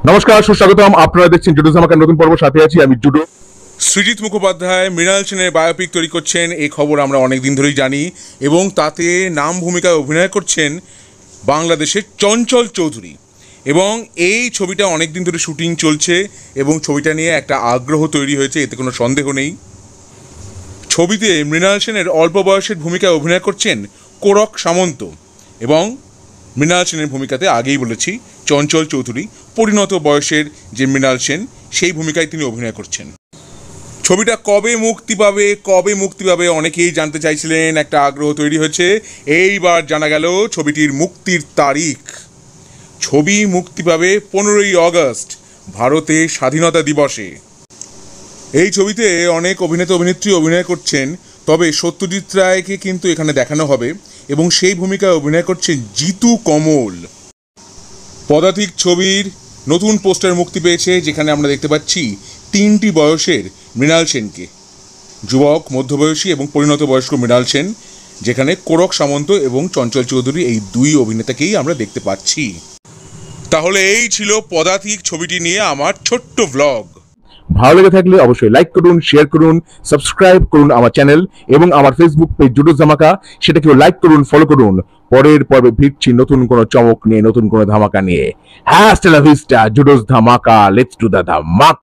নমস্কার, সুস্বাগতম। আপনারা দেখছেন জুডো ধামাকার নতুন পর্ব। সাথে আছি আমি জুডো। সৃজিত মুখোপাধ্যায় মৃণাল সেনের বায়োপিক তৈরি করছেন, এই খবর আমরা অনেক দিন ধরেই জানি, এবং তাতে নাম ভূমিকায় অভিনয় করছেন বাংলাদেশের চঞ্চল চৌধুরী। এবং এই ছবিটা অনেক দিন ধরে শুটিং চলছে এবং ছবিটা নিয়ে একটা আগ্রহ তৈরি হয়েছে, এতে কোনো সন্দেহ নেই। ছবিতে মৃণাল সেনের অল্প বয়সের ভূমিকায় অভিনয় করছেন কোরক সামন্ত, এবং মৃণাল সেনের ভূমিকাতে আগেই বলেছি চঞ্চল চৌধুরী পরিণত বয়সের যে মৃণাল সেন, সেই ভূমিকায় তিনি অভিনয় করছেন। ছবিটা কবে মুক্তি পাবে অনেকেই জানতে চাইছিলেন, একটা আগ্রহ তৈরি হয়েছে। এইবার জানা গেল ছবিটির মুক্তির তারিখ। ছবি মুক্তি পাবে 15ই অগস্ট, ভারতে স্বাধীনতা দিবসে। এই ছবিতে অনেক অভিনেতা অভিনেত্রী অভিনয় করছেন, তবে সত্যজিৎ রায়কে কিন্তু এখানে দেখানো হবে এবং সেই ভূমিকায় অভিনয় করছেন জিতু কমল। পদাতিক ছবির নতুন পোস্টার মুক্তি পেয়েছে, যেখানে আমরা দেখতে পাচ্ছি 3টি বয়সের মৃণাল সেনকে, যুবক, মধ্যবয়সী এবং পরিণত বয়স্ক মৃণাল সেন, যেখানে কোরক সামন্ত এবং চঞ্চল চৌধুরী এই দুই অভিনেতাকেই আমরা দেখতে পাচ্ছি। তাহলে এই ছিল পদাতিক ছবিটি নিয়ে আমার ছোট্ট ভ্লগ। ভালো লেগে থাকলে অবশ্যই লাইক করুন, শেয়ার করুন, সাবস্ক্রাইব করুন আমার চ্যানেল এবং আমার ফেসবুক পেজ জুডো ধামাকা, সেটাকেও লাইক করুন, ফলো করুন। পরের পর্বে ফিরছি নতুন কোনো চমক নিয়ে, নতুন কোনো ধামাকা নিয়ে। হ্যাঁ, স্টেলা ভিস্টা, জুডোস ধামাকা, লেটস ডু দ্য ধামাকা।